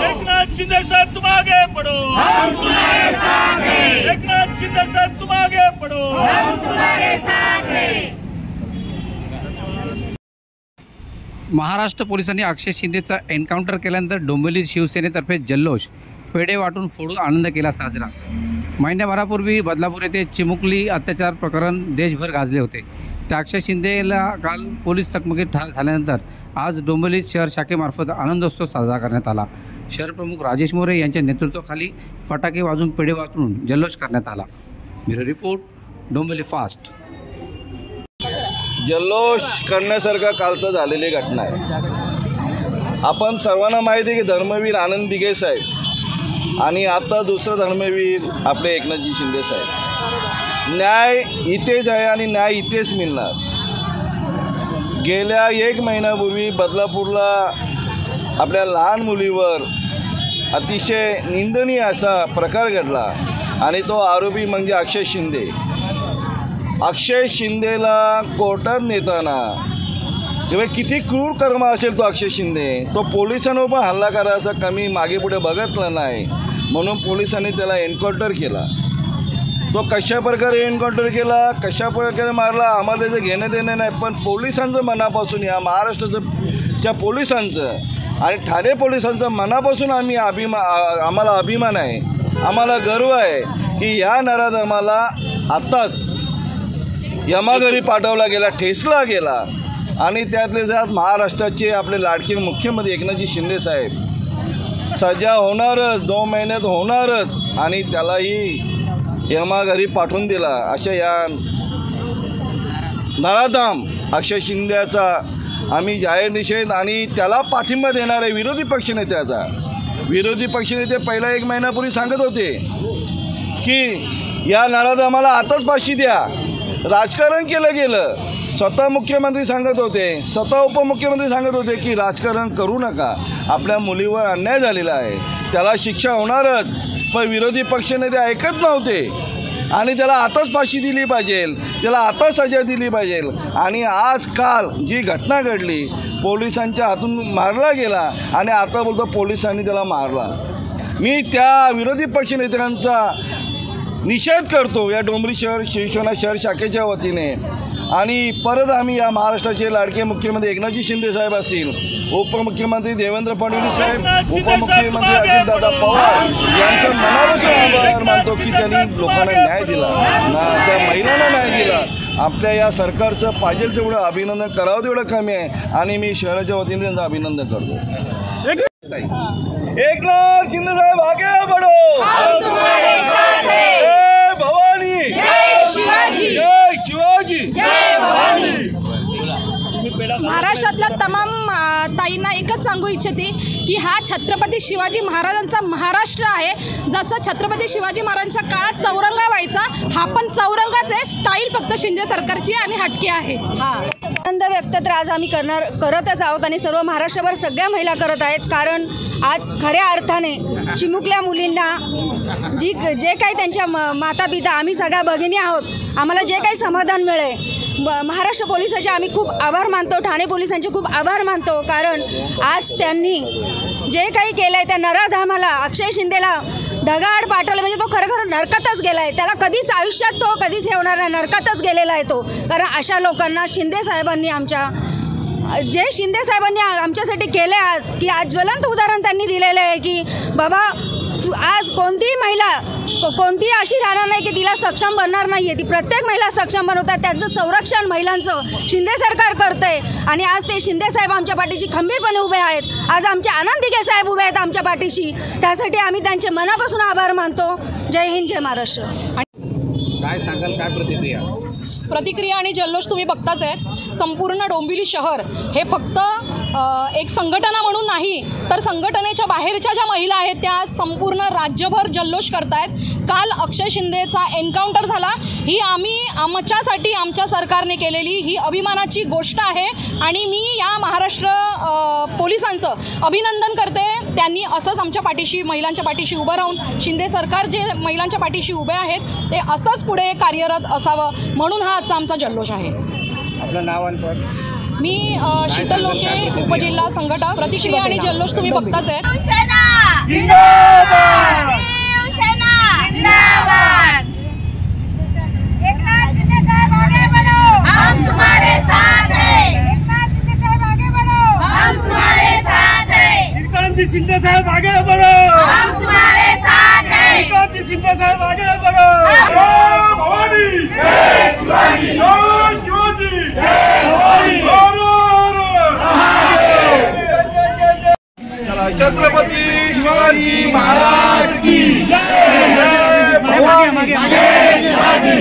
एकनाथ शिंदे साहब तुम आगे बढ़ो, हम तुम्हारे साथ हैं। एकनाथ शिंदे साहब तुम आगे बढ़ो, हम तुम्हारे साथ हैं। महाराष्ट्र पोलिसांनी अक्षय शिंदेचा एन्काउंटर केल्यानंतर डोंबिवली शिवसेनेतर्फे जल्लोष, पेढे वाटून फोडून आनंद केला साजरा। महिन्याभरापूर्वी बदलापूर येथे चिमुकली अत्याचार प्रकरण देशभर गाजले होते। त्या अक्षय शिंदेला काल पोलीस चकमकीत ठार झाल्यानंतर आज डोंबिवली शहर शाखेमार्फत आनंदोत्सव साजरा करण्यात आला। शहर प्रमुख राजेश मोरे यांच्या नेतृत्वाखाली फटाके वाजवून पेढे वाटून जल्लोष करण्यात आला। Bureau report, Dombivli fast. जल्लोष करण्यासारखा कालचा झालेली घटना आहे। आपण सर्वांना माहिती आहे की धर्मवीर आनंद दिघे साहेब आणि आता दुसरा धर्मवीर आपले एकनाथजी शिंदे साहेब। न्याय इथेच आहे आणि न्याय इथेच मिळणार। गेल्या 1 महिन्यापूर्वी बदलापूरला आपल्या लहान मुलीवर अतिशय निंदनीय असा प्रकार घडला आणि तो आरोपी म्हणजे अक्षय शिंदे। अक्षय शिंदेला कोर्टात नेताना तेव्हा किती क्रूर कर्म असेल तो अक्षय शिंदे, तो पोलिसांवर पण हल्ला करायचा कमी मागे पुढे बघितलं नाही म्हणून पोलिसांनी त्याला एन्काउंटर केला। तो कशा प्रकारे एन्काउंटर केला, कशा प्रकारे मारला आम्हाला त्याचं घेणं देणं नाही, पण पोलिसांचं मनापासून, या महाराष्ट्राच्या पोलिसांचं आणि ठाणे पोलिसांचं मनापासून आम्हाला अभिमान आहे, आम्हाला गर्व आहे की या नराधमाला आत्ताच यमाघरी पाठवला गेला, ठेचला गेला आणि त्यातले त्यात महाराष्ट्राचे आपले लाडके मुख्यमंत्री एकनाथजी शिंदे साहेब सजा होणारच, 2 महिन्यात होणारच आणि त्यालाही यमाघरी पाठवून दिला। अशा या नराधम अक्षय शिंदेचा आम्ही जाहीर निषेध आणि त्याला पाठिंबा देणार आहे। विरोधी पक्षनेत्याचा, विरोधी पक्षनेते पहिला 1 महिन्यापूर्वी सांगत होते की या नराधमाला आताच फाशी द्या, राजकारण केलं गेलं। स्वतः मुख्यमंत्री सांगत होते, स्वतः उपमुख्यमंत्री सांगत होते की राजकारण करू नका, आपल्या मुलीवर अन्याय झालेला आहे, त्याला शिक्षा होणारच, पण विरोधी पक्षनेते ऐकत नव्हते आणि त्याला आताच फाशी दिली पाहिजे, त्याला आता सजा दिली पाहिजे। आणि आज काल जी घटना घडली, पोलिसांच्या हातून मारला गेला आणि आता बोलतो पोलिसांनी त्याला मारला। मी त्या विरोधी पक्षनेत्यांचा निषेध करतो या डोंबिवली शहर शिवसेना शहर शाखेच्या वतीने। आणि परत आम्ही या महाराष्ट्राचे लाडके मुख्यमंत्री एकनाथजी शिंदे साहेब असतील, उपमुख्यमंत्री देवेंद्र फडणवीस साहेब, उपमुख्यमंत्री अजितदादा पवार यांचं मनापासून आभार मानतो की त्यांनी लोकांना न्याय दिला, त्या महिलांना न्याय दिला। आपल्या या सरकारचं पाहिजे तेवढं अभिनंदन करावं तेवढं कमी आहे आणि मी शहराच्या वतीने त्यांचं अभिनंदन करतो। एकनाथ शिंदे साहेब आगे बढ़ो, हम तुम्हारे साथ हैं। जय भवानी, जय शिवाजी, जय शिवाजी, जय भवानी। महाराष्ट्रातल्या तमाम ताईंना एकच सांगू इच्छिते की हा छत्रपती शिवाजी महाराजांचा महाराष्ट्र आहे। जसं छत्रपती शिवाजी महाराजांच्या काळात चौरंगा व्हायचा, हा पण चौरंगाच आहे, स्टाईल फक्त शिंदे सरकारची आणि हटके आहे। आनंद व्यक्त तर आज आम्ही करतच आहोत आणि सर्व महाराष्ट्रभर सगळ्या महिला करत आहेत, कारण आज खऱ्या अर्थाने चिमुकल्या मुलींना जे काही त्यांच्या माता पिता आम्ही सगळ्या भगिनी आहोत, आम्हाला जे काही समाधान मिळे, महाराष्ट्र पोलिसांचे आम्ही खूप आभार मानतो, ठाणे पोलिसांचे खूप आभार मानतो, कारण आज त्यांनी जे काही केलं आहे त्या नराधमाला अक्षय शिंदेला ढगाआड पाठवलं म्हणजे तो खरोखर नरकातच गेला आहे। त्याला कधीच आयुष्यात तो कधीच हे होणार नाही, नरकातच गेलेला आहे तो। कारण अशा लोकांना शिंदे साहेबांनी आमच्यासाठी केलं आज की आज ज्वलंत उदाहरण त्यांनी दिलेलं आहे की बाबा आज कोणतीही महिला कोणतीही अशी राहणार नाही की तिला सक्षम बनणार नाही आहे, ती प्रत्येक महिला सक्षम बनवतात। त्यांचं संरक्षण महिलांचं शिंदे सरकार करतंय आणि आज ते शिंदे साहेब आमच्या पाठीशी खंबीरपणे उभे आहेत। आज आमचे आनंद दिघे साहेब उभे आहेत आमच्या पाठीशी, त्यासाठी आम्ही त्यांचे मनापासून आभार मानतो। जय हिंद, जय महाराष्ट्र। काय सांगाल, काय प्रतिक्रिया आणि जल्लोष तुम्ही बघताच आहेत। संपूर्ण डोंबिवली शहर हे फक्त एक संघटना म्हणून नाही तर संघटनेच्या बाहेरच्या ज्या महिला आहेत त्या संपूर्ण राज्यभर जल्लोष करतायत। काल अक्षय शिंदेचा एन्काउंटर झाला, ही आम्ही आमच्यासाठी आमच्या सरकारने केलेली ही अभिमानाची गोष्ट आहे आणि मी या महाराष्ट्र पोलिसांचं अभिनंदन करते। त्यांनी असंच आमच्या पाठीशी, महिलांच्या पाठीशी उभं राहून शिंदे सरकार जे महिलांच्या पाठीशी उभे आहेत ते असंच पुढे कार्यरत असावं म्हणून हा आजचा आमचा जल्लोष आहे। आपलं नाव आणि पद? मी शीतल लोके, उपजिल्हा संघटक। प्रतिक्रिया आणि जल्लोष तुम्ही बघताच आहे। जिंदाबाद शिवसेना जिंदाबाद। एकनाथ शिंदे साहब आगे बढ़ो, हम तुम्हारे साथ हैं। एकनाथ शिंदे साहब आगे बढ़ो, हम तुम्हारे साथ हैं। श्रीकांत शिंदे साहब आगे बढ़ो, हम तुम्हारे साथ हैं। श्रीकांत शिंदे साहब आगे बढ़ो। भवानी जय शिवाजी, जय शिवाजी, जय भवानी। छत्रपती शिवाजी महाराज की जय। जय भवानी, जय शिवाजी।